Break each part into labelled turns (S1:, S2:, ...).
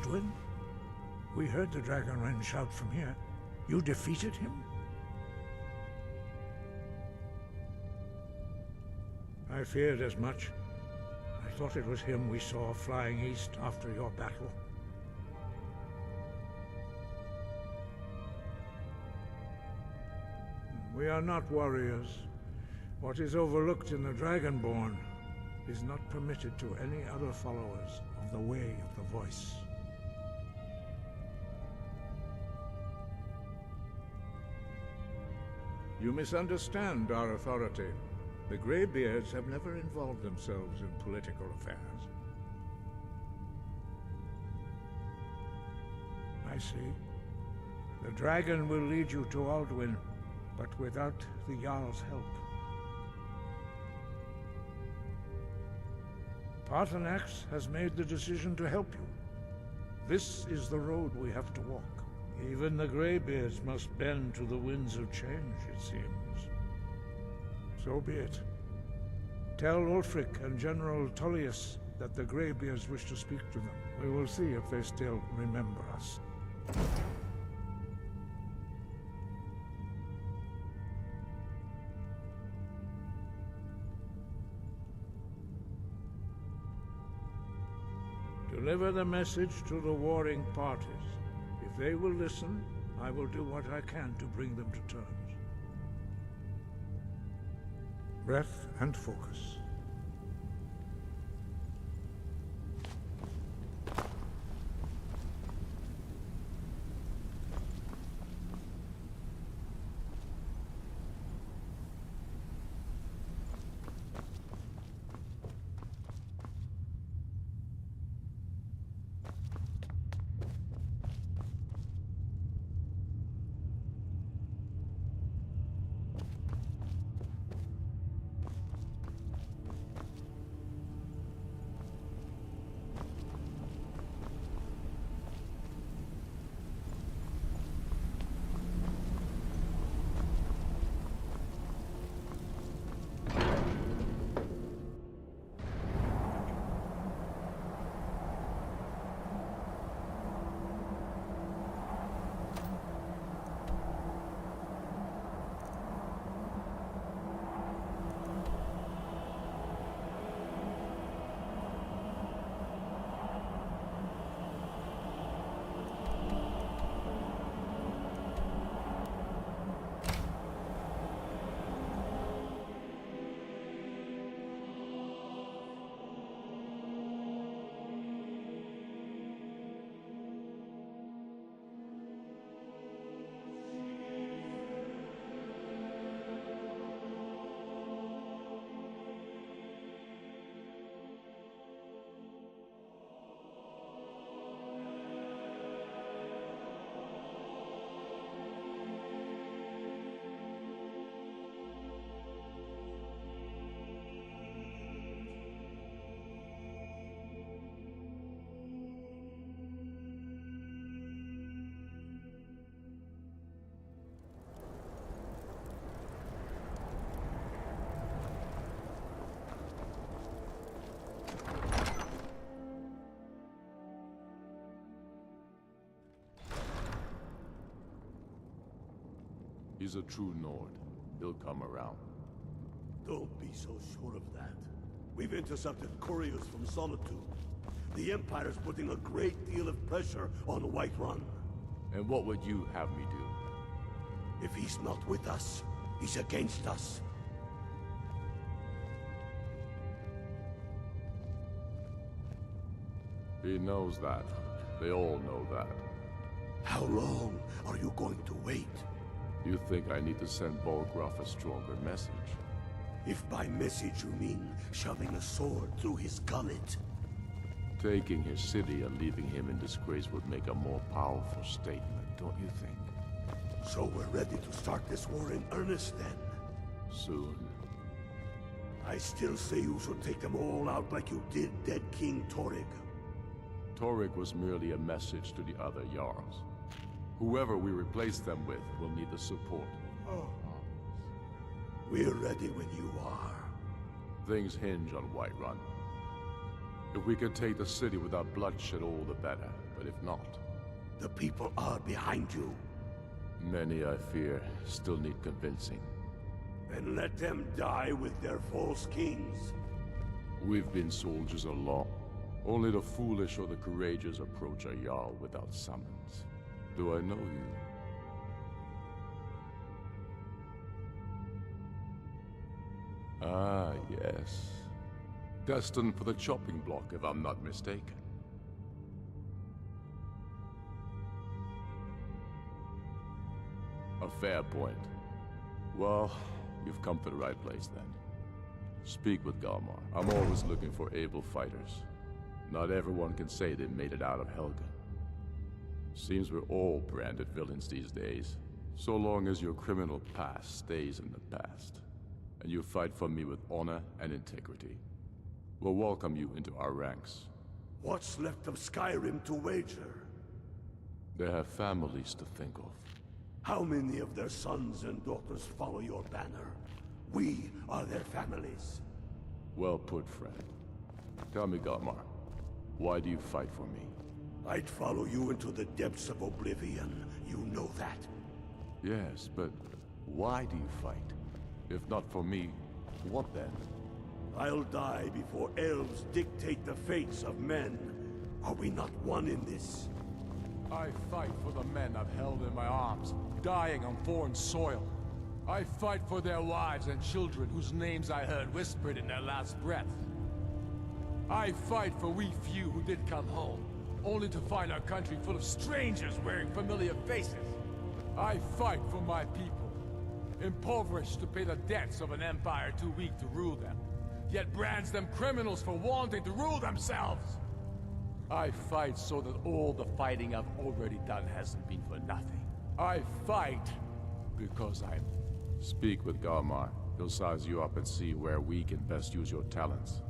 S1: Aldwin? We heard the Dragonren shout from here. You defeated him? I feared as much. I thought it was him we saw flying east after your battle. We are not warriors. What is overlooked in the Dragonborn is not permitted to any other followers of the Way of the Voice. You misunderstand our authority. The Greybeards have never involved themselves in political affairs. I see. The dragon will lead you to Aldwin, but without the Jarl's help. Paarthurnax has made the decision to help you. This is the road we have to walk. Even the Greybeards must bend to the winds of change, it seems. So be it. Tell Ulfric and General Tullius that the Greybeards wish to speak to them. We will see if they still remember us. Deliver the message to the warring parties. If they will listen, I will do what I can to bring them to terms. Breath and focus.
S2: He's a true Nord. He'll come around.
S3: Don't be so sure of that. We've intercepted couriers from Solitude. The Empire's putting a great deal of pressure on Whiterun.
S2: And what would you have me do?
S3: If he's not with us, he's against us.
S2: He knows that. They all know that.
S3: How long are you going to wait?
S2: You think I need to send Bolgraf a stronger message?
S3: If by message you mean shoving a sword through his gullet.
S2: Taking his city and leaving him in disgrace would make a more powerful statement, don't you think?
S3: So we're ready to start this war in earnest then?
S2: Soon.
S3: I still say you should take them all out like you did dead King Torrig.
S2: Torrig was merely a message to the other Jarls. Whoever we replace them with will need the support.
S3: Oh. We're ready when you are.
S2: Things hinge on Whiterun. If we can take the city without bloodshed, all the better. But if not,
S3: The people are behind you.
S2: many, I fear, still need convincing.
S3: Then let them die with their false kings.
S2: We've been soldiers along. Only the foolish or the courageous approach a Jarl without summons. Do I know you? Ah, yes. Destined for the chopping block, if I'm not mistaken. A fair point. Well, you've come to the right place then. Speak with Galmar. I'm always looking for able fighters. Not everyone can say they made it out of Helgen. Seems we're all branded villains these days, so long as your criminal past stays in the past, and you fight for me with honor and integrity. We'll welcome you into our ranks.
S3: What's left of Skyrim to wager?
S2: They have families to think of.
S3: How many of their sons and daughters follow your banner? We are their families.
S2: Well put, friend. Tell me, Galmar, why do you fight for me?
S3: I'd follow you into the depths of oblivion. You know that.
S2: Yes, but why do you fight? If not for me, what then?
S3: I'll die before elves dictate the fates of men. Are we not one in this?
S2: I fight for the men I've held in my arms, dying on foreign soil. I fight for their wives and children whose names I heard whispered in their last breath. I fight for we few who did come home, only to find our country full of strangers wearing familiar faces. I fight for my people, impoverished to pay the debts of an empire too weak to rule them, yet brands them criminals for wanting to rule themselves. I fight so that all the fighting I've already done hasn't been for nothing. I fight because I'm... Speak with Galmar. He'll size you up and see where we can best use your talents.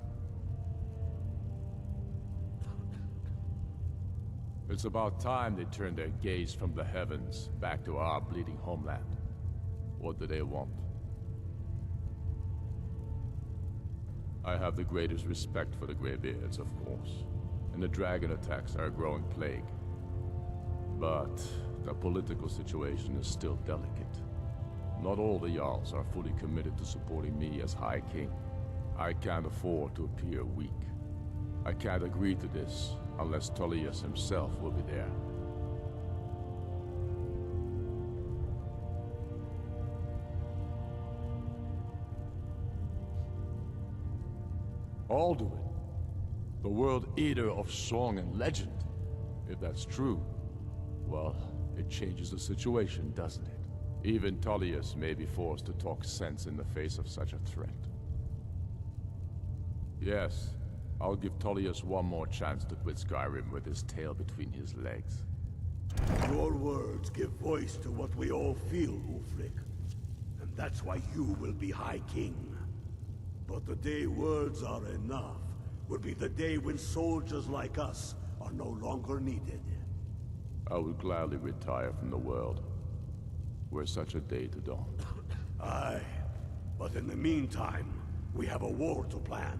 S2: It's about time they turned their gaze from the heavens back to our bleeding homeland. What do they want? I have the greatest respect for the Greybeards, of course, and the dragon attacks are a growing plague. But the political situation is still delicate. Not all the Jarls are fully committed to supporting me as High King. I can't afford to appear weak. I can't agree to this unless Tullius himself will be there. Alduin, the World Eater of song and legend. If that's true, well, it changes the situation, doesn't it? Even Tullius may be forced to talk sense in the face of such a threat. Yes, I'll give Tullius one more chance to quit Skyrim with his tail between his legs.
S3: Your words give voice to what we all feel, Ulfric. And that's why you will be High King. But the day words are enough will be the day when soldiers like us are no longer needed.
S2: I would gladly retire from the world, were such a day to dawn.
S3: Aye, but in the meantime, we have a war to plan.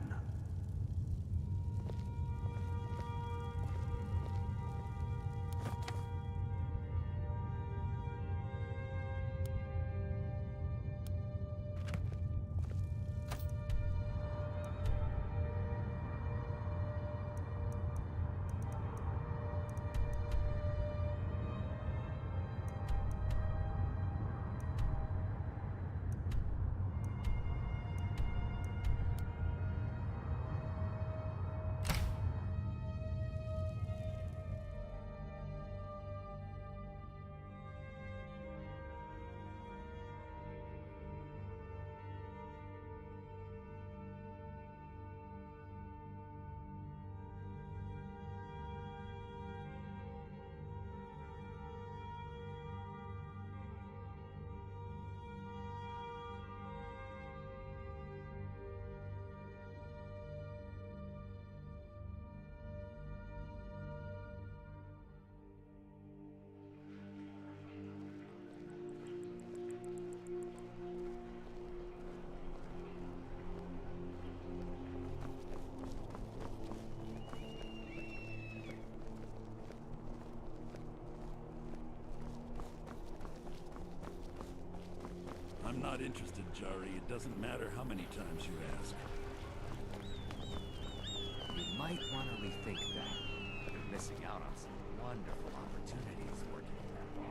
S4: not interested, Jari. It doesn't matter how many times you ask.
S5: You might want to rethink that. You're missing out on some wonderful opportunities working in that bar.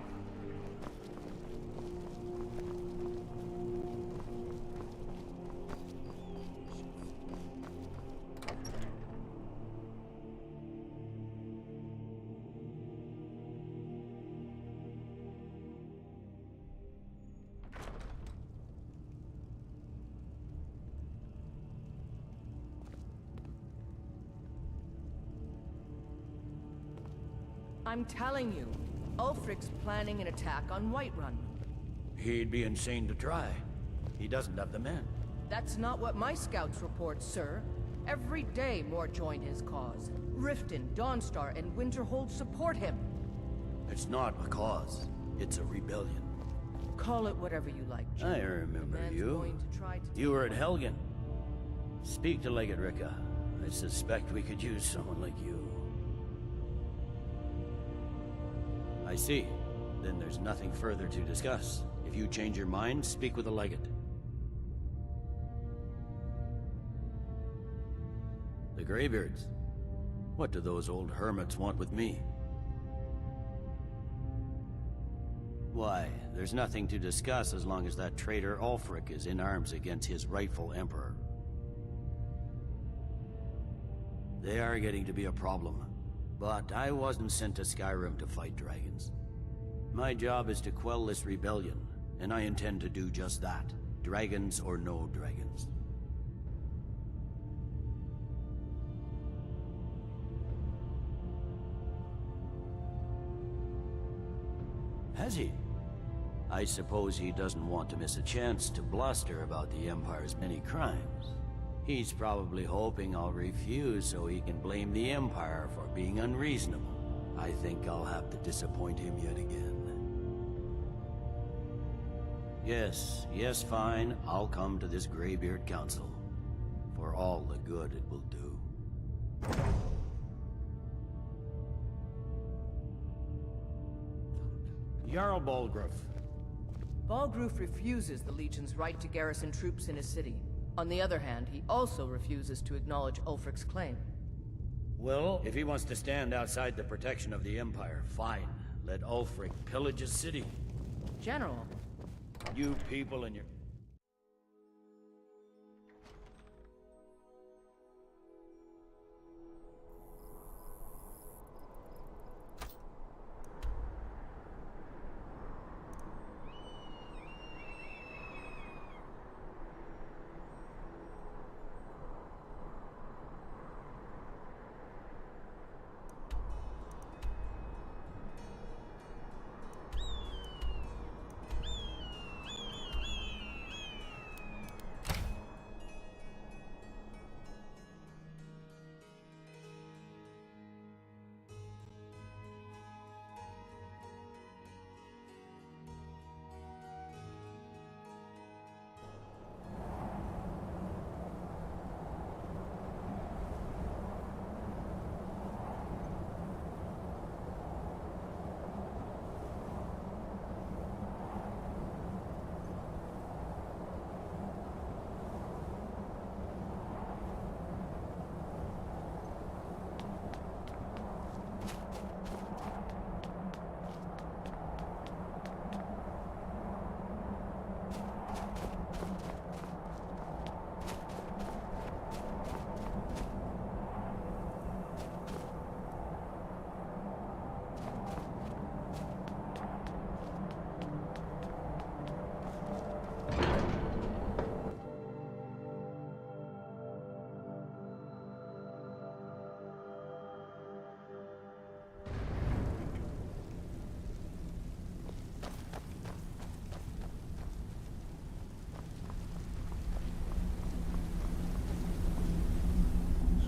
S6: I'm telling you, Ulfric's planning an attack on Whiterun.
S7: He'd be insane to try. He doesn't have the men.
S6: That's not what my scouts report, sir. Every day more join his cause. Riften, Dawnstar, and Winterhold support him.
S7: It's not a cause. It's a rebellion.
S6: Call it whatever you like, Jim.
S7: I remember
S6: The man's
S7: you.
S6: going to try to
S7: You were at Helgen. Speak to Legate Ricka. I suspect we could use someone like you. I see. Then there's nothing further to discuss. If you change your mind, speak with the Legate. The Greybeards. What do those old hermits want with me? Why, there's nothing to discuss as long as that traitor Ulfric is in arms against his rightful emperor. They are getting to be a problem. But I wasn't sent to Skyrim to fight dragons. My job is to quell this rebellion, and I intend to do just that. Dragons or no dragons. Has he? I suppose he doesn't want to miss a chance to bluster about the Empire's many crimes. He's probably hoping I'll refuse so he can blame the Empire for being unreasonable. I think I'll have to disappoint him yet again. Yes, fine. I'll come to this Greybeard Council. For all the good it will do. Jarl Balgruuf.
S6: Balgruuf refuses the Legion's right to garrison troops in his city. On the other hand, he also refuses to acknowledge Ulfric's claim.
S7: Well, if he wants to stand outside the protection of the Empire, fine. Let Ulfric pillage his city.
S6: General,
S7: You people and your...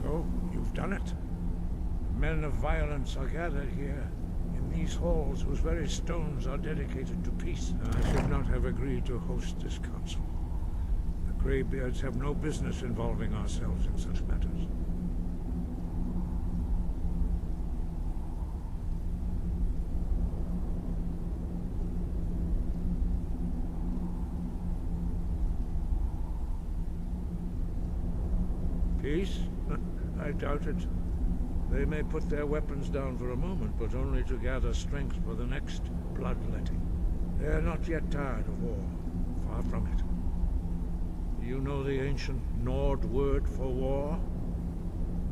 S1: So, you've done it. Men of violence are gathered here, in these halls whose very stones are dedicated to peace. I should not have agreed to host this council. The Greybeards have no business involving ourselves in such matters. Peace? I doubt it. They may put their weapons down for a moment, but only to gather strength for the next bloodletting. They are not yet tired of war. Far from it. You know the ancient Nord word for war?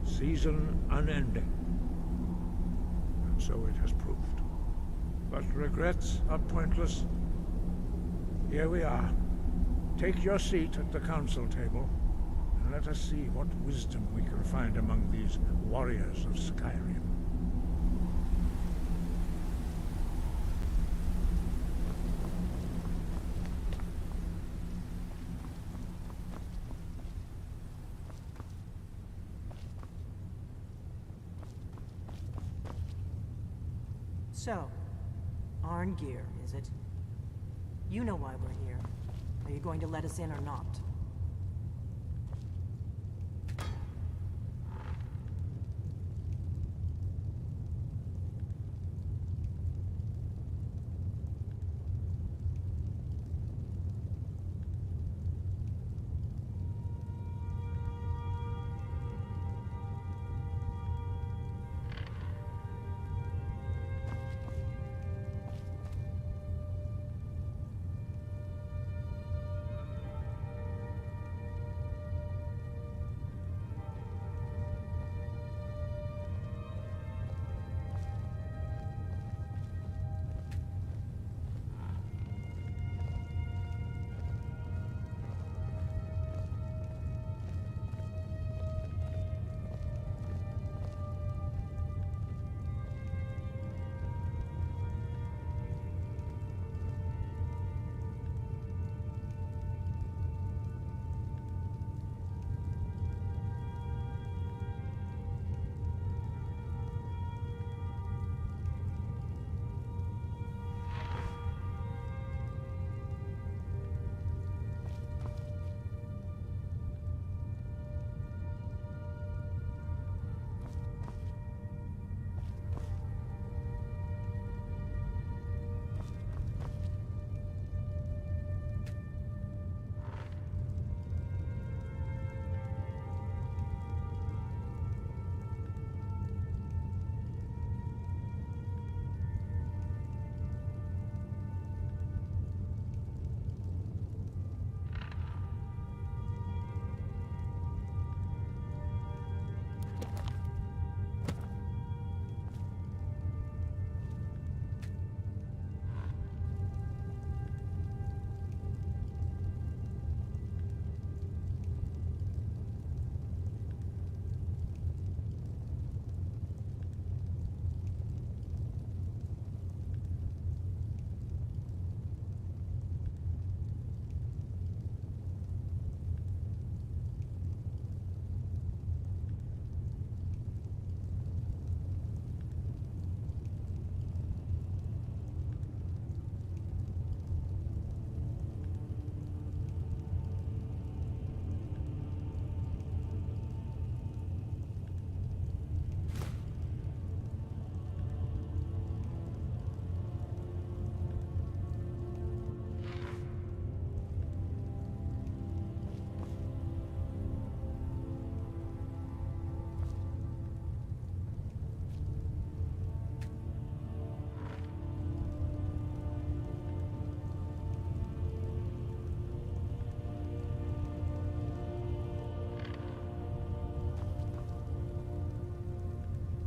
S1: Season unending. And so it has proved. But regrets are pointless. Here we are. Take your seat at the council table, and let us see what wisdom we can find among these warriors of Skyrim.
S8: So, Arngeir, is it? You know why we're here. Are you going to let us in or not?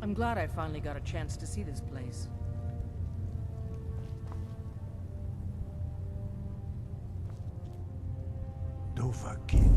S6: I'm glad I finally got a chance to see this place.
S1: Dovahkiin.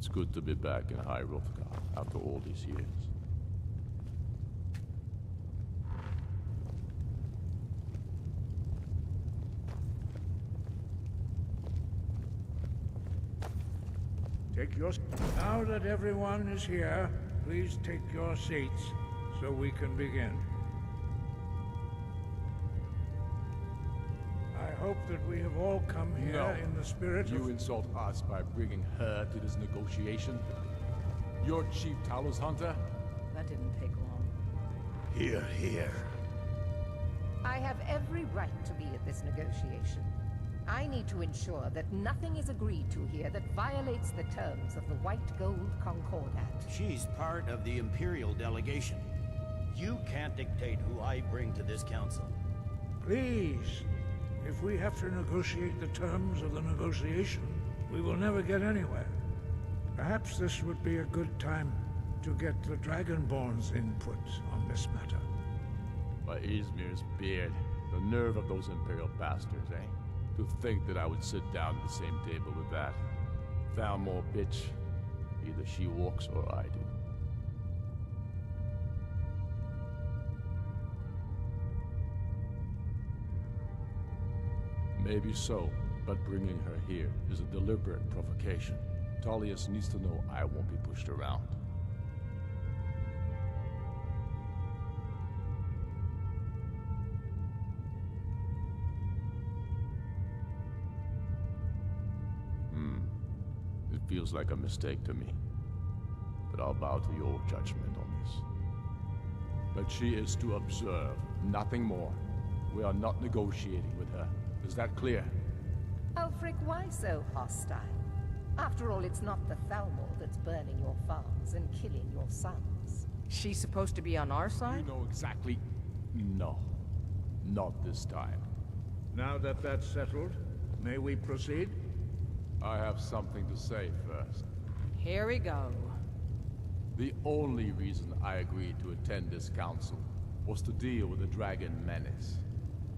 S2: It's good to be back in High Hrothgar after all these years.
S1: Now that everyone is here, please take your seats so we can begin. I hope that we have all come here in the spirit
S2: You
S1: of...
S2: insult us by bringing her to this negotiation? You're Chief Talos Hunter?
S6: That didn't take long.
S3: Here, here.
S9: I have every right to be at this negotiation. I need to ensure that nothing is agreed to here that violates the terms of the White Gold Concordat.
S7: She's part of the Imperial delegation. You can't dictate who I bring to this council.
S1: Please, if we have to negotiate the terms of the negotiation, we will never get anywhere. Perhaps this would be a good time to get the Dragonborn's input on this matter.
S2: By Izmir's beard, the nerve of those Imperial bastards, eh? To think that I would sit down at the same table with that. Thalmor bitch. Either she walks or I do. Maybe so, but bringing her here is a deliberate provocation. Tullius needs to know I won't be pushed around. It feels like a mistake to me. But I'll bow to your judgment on this. But she is to observe, nothing more. We are not negotiating with her. Is that clear?
S9: Ulfric, why so hostile? After all, it's not the Thalmor that's burning your farms and killing your sons.
S6: She's supposed to be on our side?
S2: You know exactly... No. Not this time.
S1: Now that that's settled, may we proceed?
S2: I have something to say first.
S6: Here we go.
S2: The only reason I agreed to attend this council was to deal with the Dragon Menace.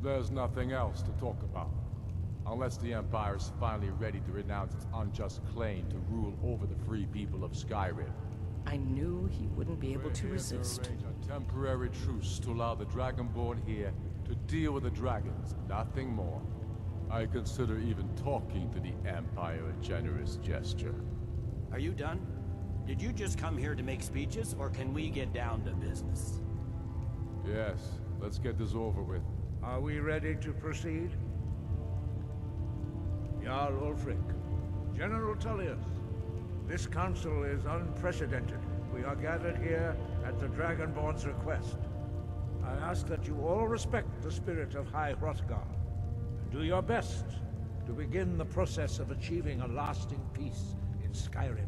S2: There's nothing else to talk about. Unless the Empire is finally ready to renounce its unjust claim to rule over the free people of Skyrim.
S6: I knew he wouldn't be able
S2: We're
S6: to
S2: here
S6: resist.
S2: arrange a temporary truce to allow the Dragonborn here to deal with the dragons, nothing more. I consider even talking to the Empire a generous gesture.
S7: Are you done? Did you just come here to make speeches, or can we get down to business?
S2: Yes, let's get this over with.
S1: Are we ready to proceed? Jarl Ulfric, General Tullius, this council is unprecedented. We are gathered here at the Dragonborn's request. I ask that you all respect the spirit of High Hrothgar, and do your best to begin the process of achieving a lasting peace in Skyrim.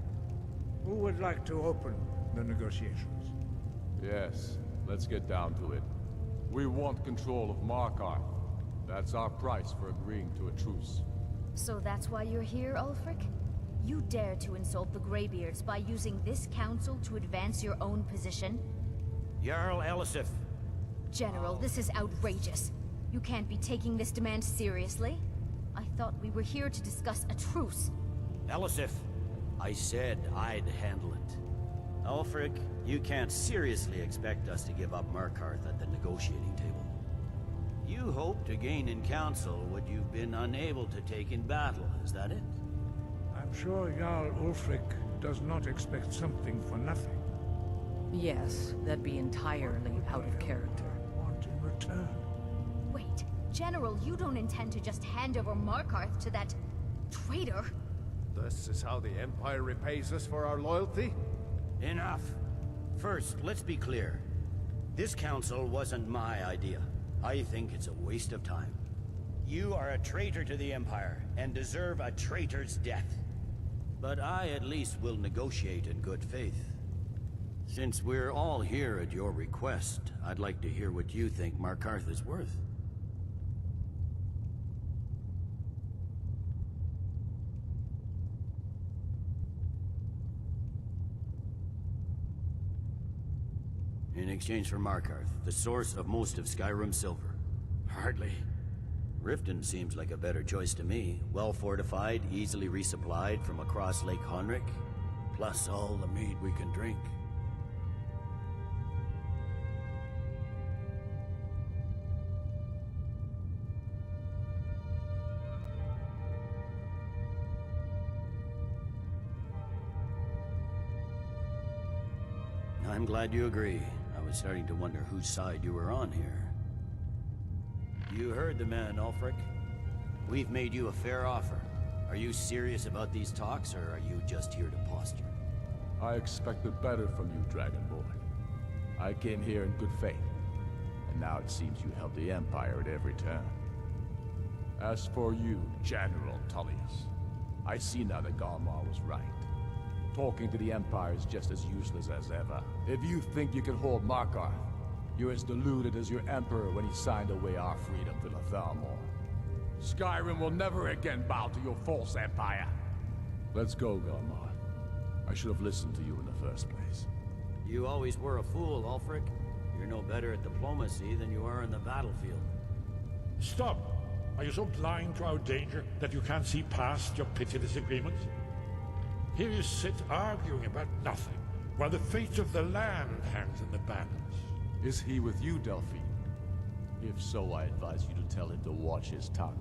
S1: Who would like to open the negotiations?
S2: Yes, let's get down to it. We want control of Markarth. That's our price for agreeing to a truce.
S10: So that's why you're here, Ulfric? You dare to insult the Greybeards by using this council to advance your own position?
S7: Jarl Elisif.
S10: General, this is outrageous. You can't be taking this demand seriously. I thought we were here to discuss a truce.
S7: Elisif, I said I'd handle it. Ulfric, you can't seriously expect us to give up Markarth at the negotiating table. You hope to gain in council what you've been unable to take in battle, is that it?
S1: I'm sure Jarl Ulfric does not expect something for nothing.
S6: Yes, that'd be entirely out of character.
S1: Want in return?
S10: Wait, General, you don't intend to just hand over Markarth to that traitor?
S11: This is how the Empire repays us for our loyalty?
S7: Enough. First, let's be clear. This council wasn't my idea. I think it's a waste of time. You are a traitor to the Empire, and deserve a traitor's death. But I at least will negotiate in good faith. Since we're all here at your request, I'd like to hear what you think Markarth is worth. In exchange for Markarth, the source of most of Skyrim's silver. Hardly. Riften seems like a better choice to me. Well fortified, easily resupplied from across Lake Honric. plus all the mead we can drink. I'm glad you agree. I was starting to wonder whose side you were on here. You heard the man, Ulfric. We've made you a fair offer. Are you serious about these talks, or are you just here to posture?
S2: I expected better from you, Dragonborn. I came here in good faith, and now it seems you help the Empire at every turn. As for you, General Tullius, I see now that Galmar was right. Talking to the Empire is just as useless as ever. If you think you can hold Markarth, you're as deluded as your Emperor when he signed away our freedom to the Thalmor. Skyrim will never again bow to your false empire. Let's go, Galmar. I should have listened to you in the first place.
S7: You always were a fool, Ulfric. You're no better at diplomacy than you are in the battlefield.
S12: Stop! Are you so blind to our danger that you can't see past your petty disagreements? Here you sit arguing about nothing, while the fate of the land hangs in the balance.
S2: Is he with you, Delphine? If so, I advise you to tell him to watch his tongue.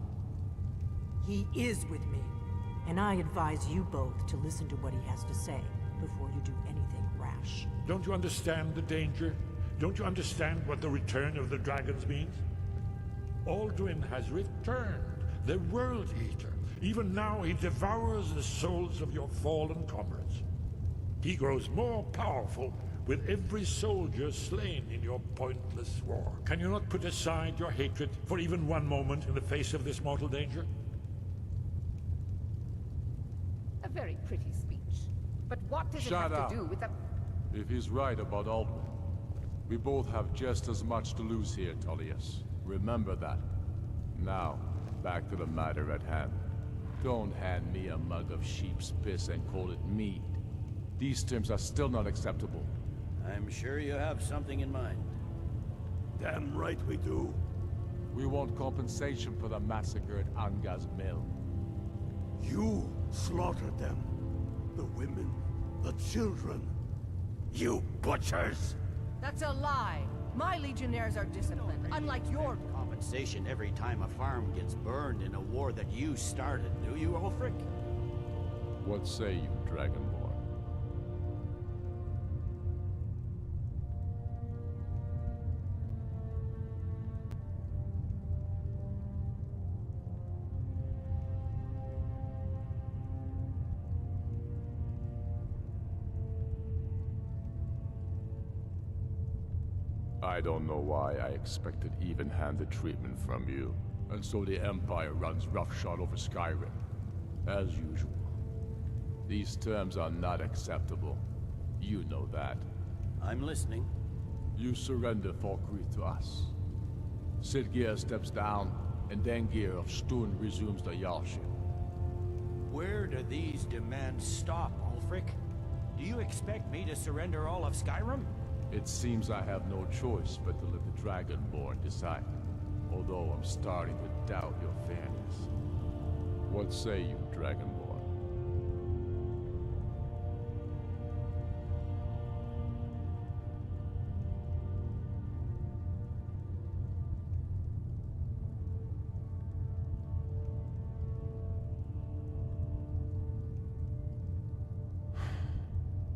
S8: He is with me, and I advise you both to listen to what he has to say before you do anything rash.
S12: Don't you understand the danger? Don't you understand what the return of the dragons means? Alduin has returned, the World Eater. Even now he devours the souls of your fallen comrades. He grows more powerful with every soldier slain in your pointless war. Can you not put aside your hatred for even one moment in the face of this mortal danger?
S9: A very pretty speech. But what does it have to do with the...
S2: If he's right about Alduin, we both have just as much to lose here, Tullius. Remember that. Now, back to the matter at hand. Don't hand me a mug of sheep's piss and call it mead. These terms are still not acceptable.
S7: I'm sure you have something in mind.
S3: Damn right we do.
S2: We want compensation for the massacre at Anga's mill.
S3: You slaughtered them. The women, the children. You butchers!
S6: That's a lie. My legionnaires are disciplined, unlike your...
S7: Compensation every time a farm gets burned in a war that you started, do you, Ulfric?
S2: What say you, Dragonborn? I don't know why I expected even-handed treatment from you. And so the Empire runs roughshod over Skyrim. As usual. These terms are not acceptable. You know that.
S7: I'm listening.
S2: You surrender Falkreath to us. Sidgeir steps down, and Dengir of Stun resumes the Jarlship.
S7: Where do these demands stop, Ulfric? Do you expect me to surrender all of Skyrim?
S2: It seems I have no choice but to let the Dragonborn decide. Although I'm starting to doubt your fairness. What say you, Dragonborn?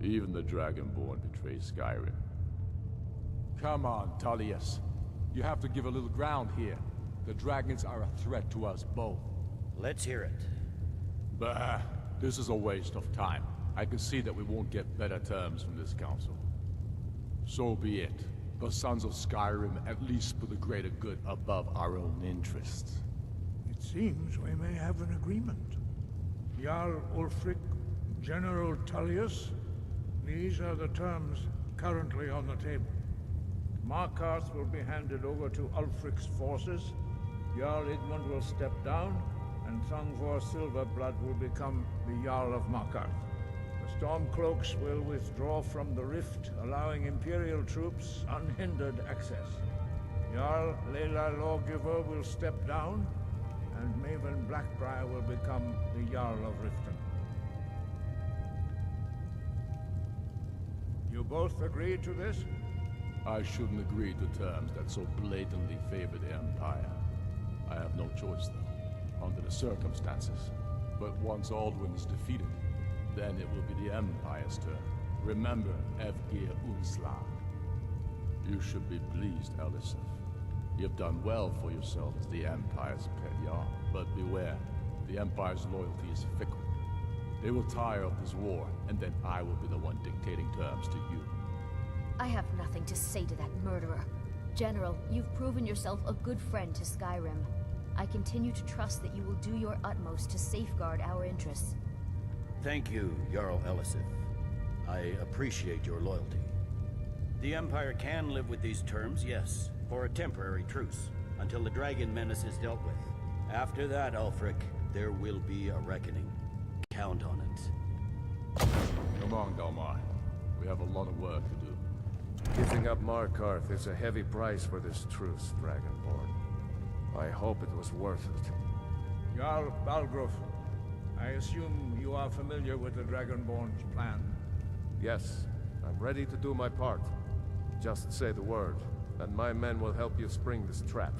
S2: Even the Dragonborn betray Skyrim. Come on, Tullius. You have to give a little ground here. The dragons are a threat to us both.
S7: Let's hear it.
S2: Bah, this is a waste of time. I can see that we won't get better terms from this council. So be it. The Sons of Skyrim at least put the greater good above our own interests.
S1: It seems we may have an agreement. Jarl Ulfric, General Tullius, these are the terms currently on the table. Markarth will be handed over to Ulfric's forces, Jarl Igmund will step down, and Thungvor Silverblood will become the Jarl of Markarth. The Stormcloaks will withdraw from the rift, allowing Imperial troops unhindered access. Jarl Layla Lawgiver will step down, and Maven Blackbriar will become the Jarl of Riften. You both agreed to this?
S2: I shouldn't agree to terms that so blatantly favor the Empire. I have no choice, though, under the circumstances. But once Alduin is defeated, then it will be the Empire's turn. Remember, Evgir Unslag. You should be pleased, Elisif. You've done well for yourself as the Empire's pet Jarl. But beware, the Empire's loyalty is fickle. They will tire of this war, and then I will be the one dictating terms to you.
S10: I have nothing to say to that murderer. General, you've proven yourself a good friend to Skyrim. I continue to trust that you will do your utmost to safeguard our interests.
S7: Thank you, Jarl Elisif. I appreciate your loyalty. The Empire can live with these terms, yes, for a temporary truce, until the dragon menace is dealt with. After that, Ulfric, there will be a reckoning. Count on it.
S2: Come on, Dalmar. We have a lot of work to do.
S11: Giving up Markarth is a heavy price for this truce, Dragonborn. I hope it was worth it.
S1: Jarl Balgruuf, I assume you are familiar with the Dragonborn's plan.
S11: Yes, I'm ready to do my part. Just say the word, and my men will help you spring this trap.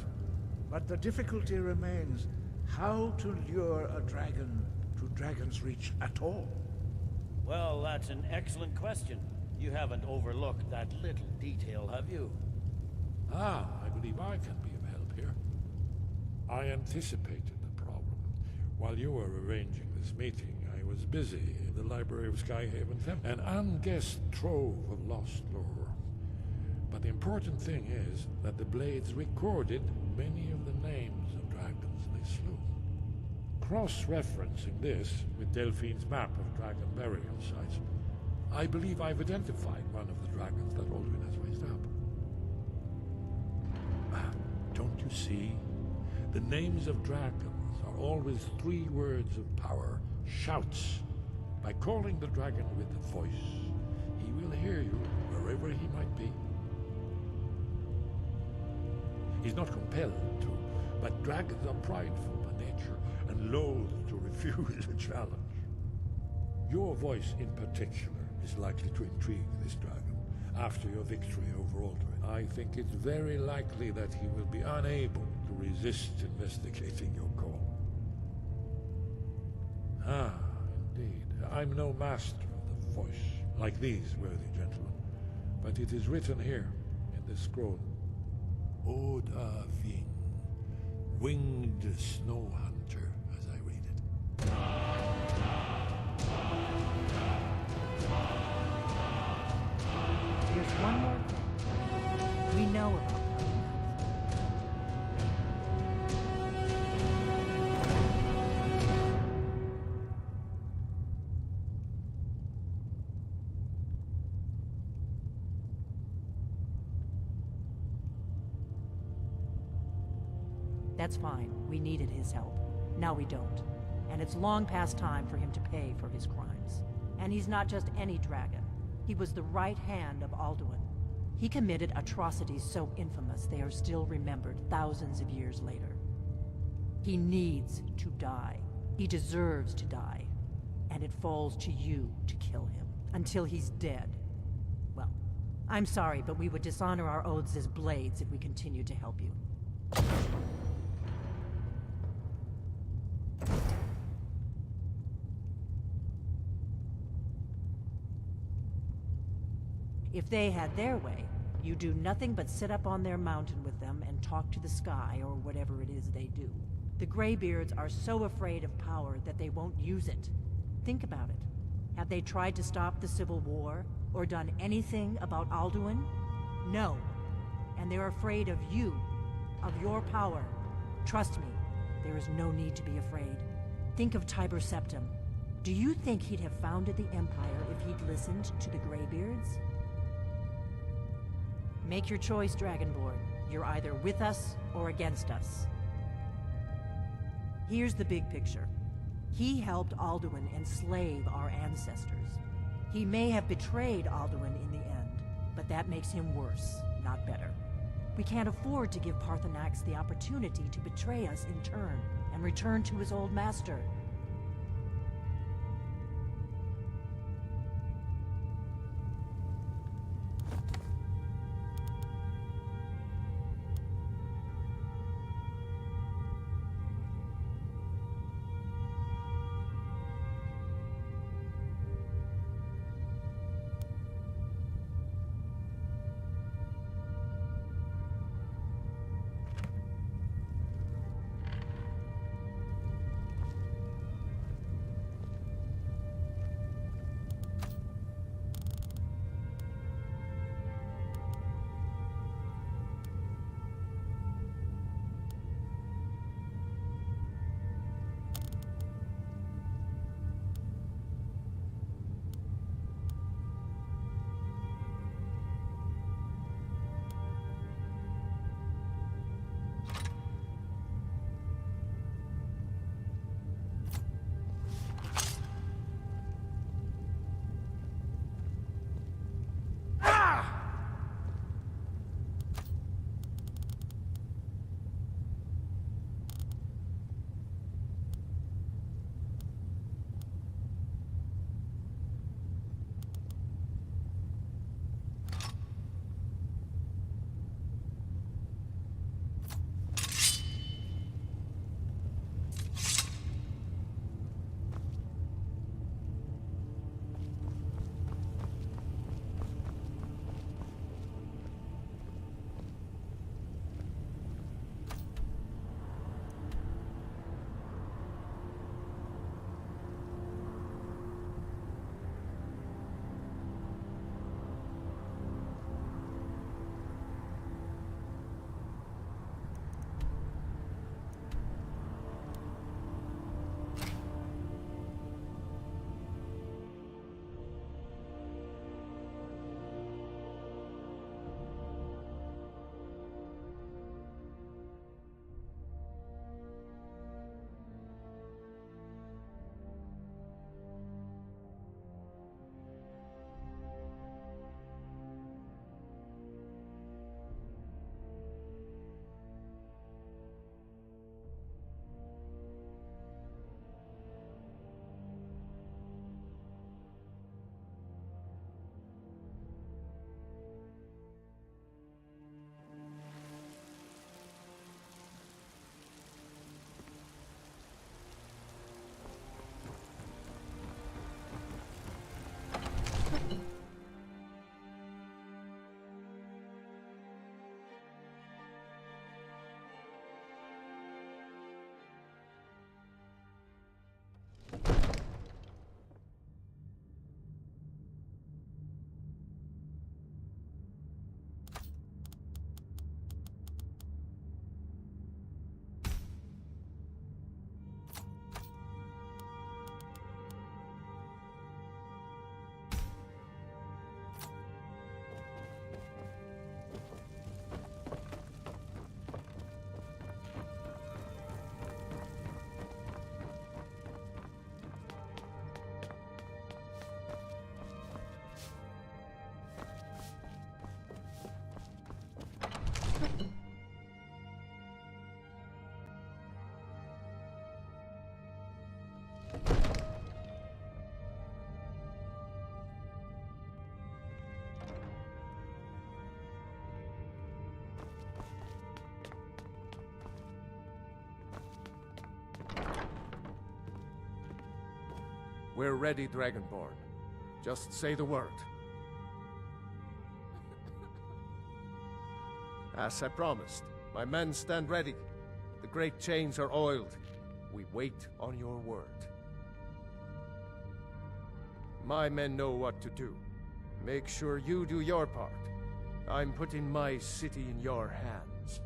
S1: But the difficulty remains how to lure a dragon to Dragon's Reach at all.
S7: Well, that's an excellent question. You haven't overlooked that little detail, have you?
S12: Ah, I believe I can be of help here. I anticipated the problem. While you were arranging this meeting, I was busy in the library of Skyhaven Temple, an unguessed trove of lost lore. But the important thing is that the Blades recorded many of the names of dragons they slew. Cross-referencing this with Delphine's map of dragon burial sites, I believe I've identified one of the dragons that Alduin has raised up. Don't you see? The names of dragons are always 3 words of power, shouts. By calling the dragon with a voice, he will hear you wherever he might be. He's not compelled to, but dragons are prideful by nature and loath to refuse a challenge. Your voice in particular is likely to intrigue this dragon after your victory over Alduin. I think it's very likely that he will be unable to resist investigating your call. Ah, indeed. I'm no master of the voice, like these worthy gentlemen, but it is written here in this scroll. Oda Ving, winged snow hunter, as I read it.
S8: There's one more thing. We know about Pertinax. That's fine. We needed his help. Now we don't. And it's long past time for him to pay for his crimes. And he's not just any dragon. He was the right hand of Alduin. He committed atrocities so infamous they are still remembered thousands of years later. He needs to die. He deserves to die. And it falls to you to kill him, until he's dead. Well, I'm sorry, but we would dishonor our oaths as Blades if we continued to help you. If they had their way, you do nothing but sit up on their mountain with them and talk to the sky or whatever it is they do. The Greybeards are so afraid of power that they won't use it. Think about it. Have they tried to stop the Civil War or done anything about Alduin? No. And they're afraid of you, of your power. Trust me, there is no need to be afraid. Think of Tiber Septim. Do you think he'd have founded the Empire if he'd listened to the Greybeards? Make your choice, Dragonborn. You're either with us or against us. Here's the big picture. He helped Alduin enslave our ancestors. He may have betrayed Alduin in the end, but that makes him worse, not better. We can't afford to give Pertinax the opportunity to betray us in turn and return to his old master.
S11: We're ready, Dragonborn. Just say the word. As I promised, my men stand ready. The great chains are oiled. We wait on your word. My men know what to do. Make sure you do your part. I'm putting my city in your hands.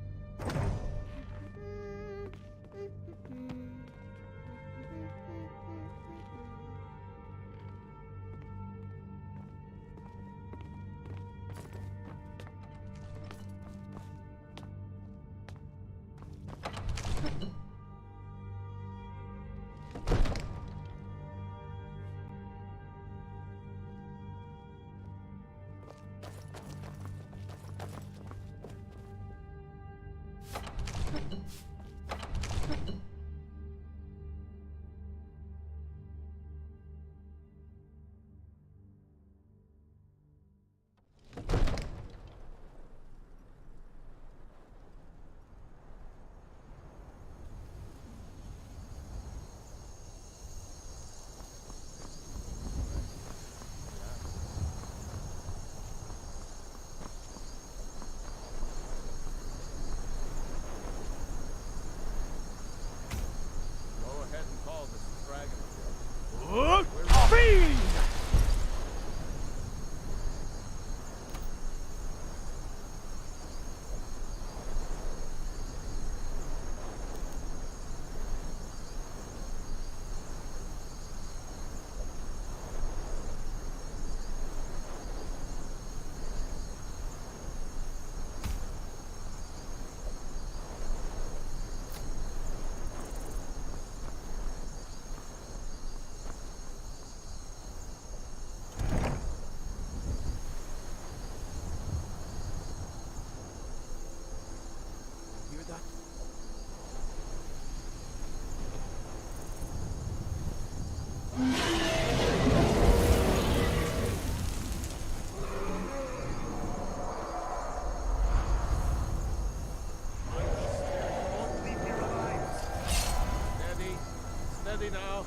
S11: Steady now.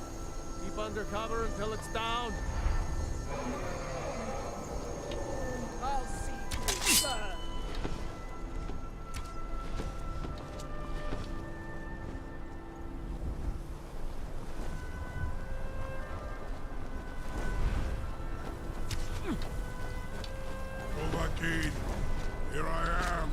S11: Keep under cover until it's down.
S5: I'll see you burn.
S3: Overkeen, here I am.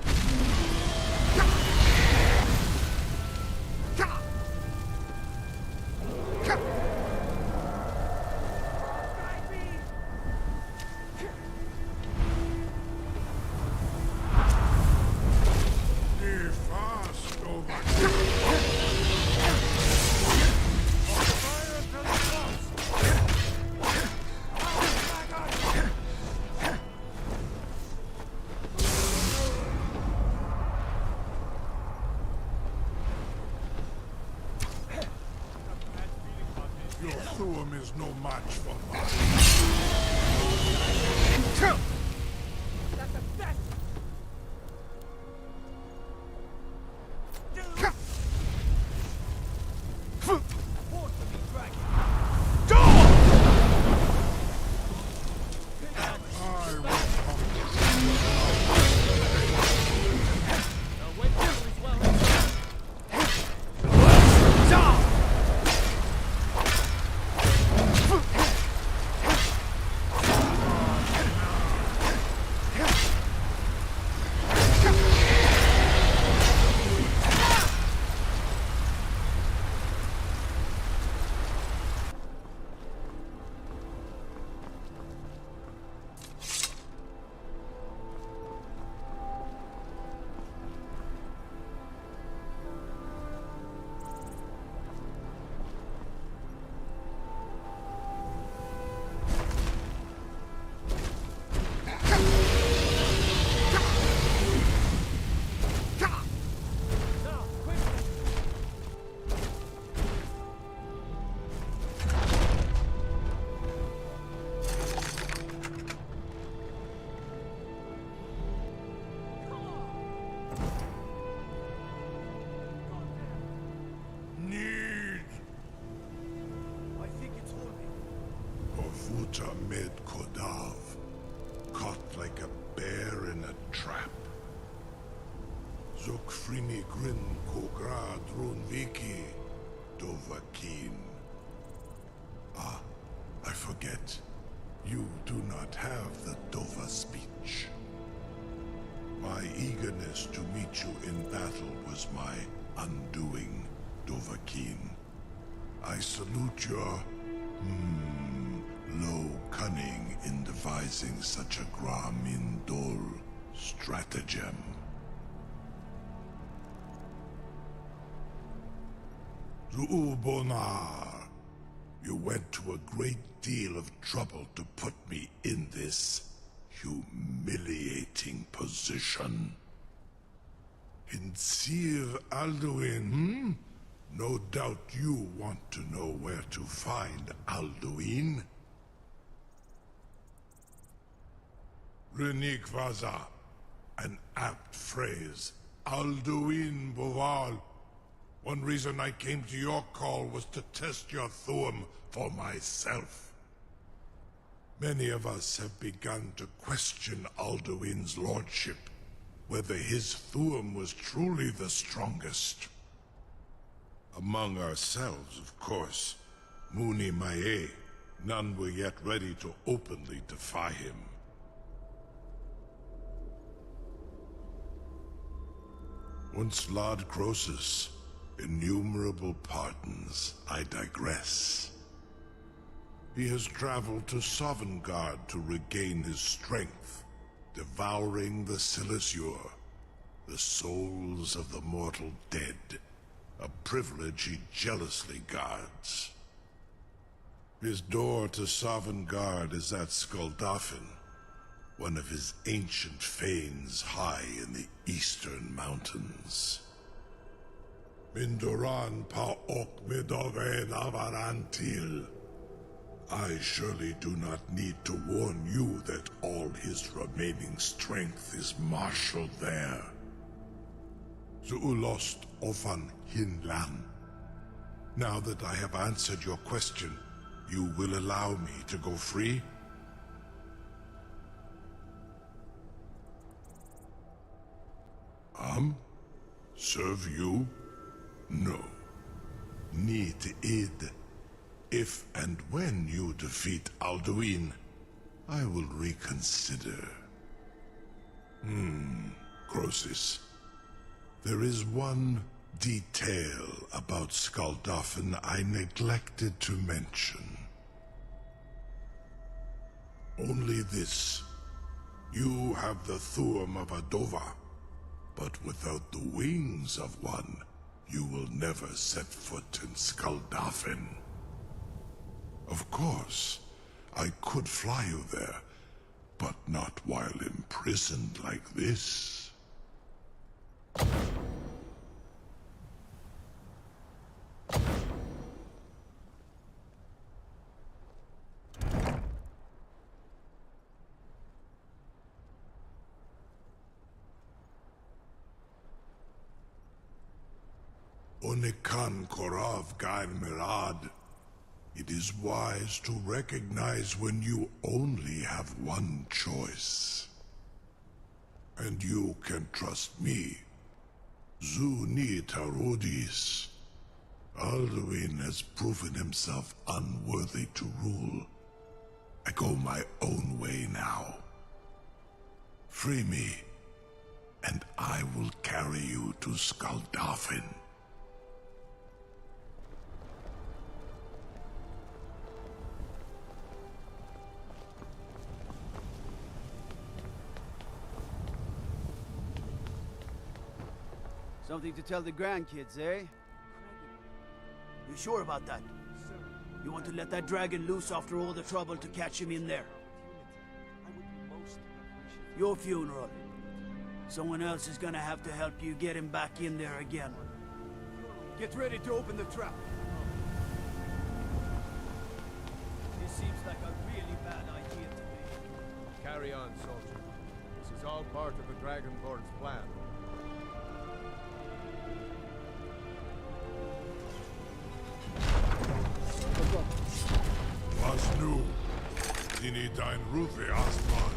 S3: Your Thuum is no match for mine.
S5: That's the best. Force to be dragged.
S3: red Kodav, caught like a bear in a trap. Zokfrini grin kogra drunviki dovakin. Ah, I forget. You do not have the Dova speech. My eagerness to meet you in battle was my undoing, Dovahkiin. I salute your, low cunning in devising such a Gramindol stratagem. Zu'ubonar, you went to a great deal of trouble to put me in this humiliating position. In Sir Alduin, No doubt you want to know where to find Alduin. Renikvaza, an apt phrase. Alduin Boval. One reason I came to your call was to test your Thuum for myself. Many of us have begun to question Alduin's lordship, whether his Thuum was truly the strongest. Among ourselves, of course. Muni Mae, none were yet ready to openly defy him. Once Lord Croesus, innumerable pardons, I digress. He has traveled to Sovngarde to regain his strength, devouring the Silesure, the souls of the mortal dead, a privilege he jealously guards. His door to Sovngarde is at Skuldafn, one of his ancient fanes high in the eastern mountains. Mindoran Paok Midoven Avarantil. I surely do not need to warn you that all his remaining strength is marshaled there. Zuulost Ofan Hinlan. Now that I have answered your question, you will allow me to go free? Serve you? No. Need id. If and when you defeat Alduin, I will reconsider. Croesus. There is one detail about Skuldafn I neglected to mention. Only this. You have the Thuum of a Dova, but without the wings of one, you will never set foot in Skuldafn. Of course, I could fly you there, but not while imprisoned like this. Onikan Korav Gair Mirad. It is wise to recognize when you only have one choice. And you can trust me. Zuni Tarudis. Alduin has proven himself unworthy to rule. I go my own way now. Free me, and I will carry you to Skuldafn.
S13: Something to tell the grandkids, eh?
S14: You sure about that? You want to let that dragon loose after all the trouble to catch him in there? Your funeral. Someone else is gonna have to help you get him back in there again.
S13: Get ready to open the trap.
S14: This seems like a really bad idea to me.
S11: Carry on, soldier. This is all part of the Dragonborn's plan.
S3: Wasnu, Tini dein Rufe erstmal.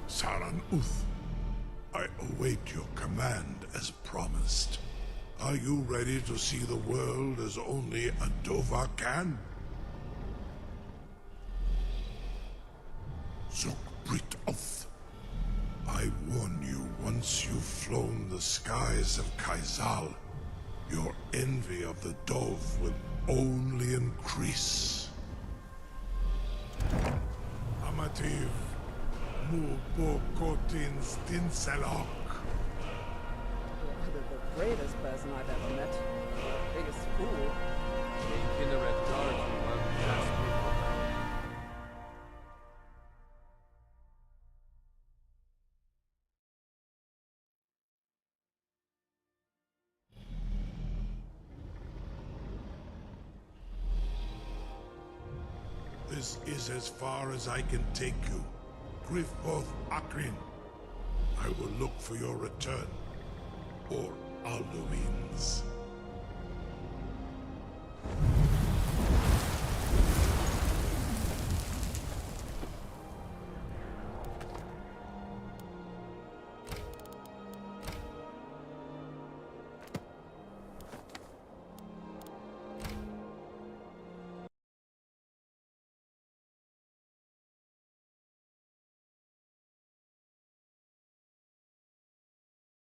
S3: Saran Uth, I await your command as promised. Are you ready to see the world as only a Dova can? Zuk Brit Oth, I warn you, once you've flown the skies of Kaizal, your envy of the Dove will only increase. Amativ, Mubo Kotin Stinselok.
S15: You're the bravest person I've ever met. Biggest fool.
S3: This is as far as I can take you. Griffboth Akrin. I will look for your return. Or Alduin's.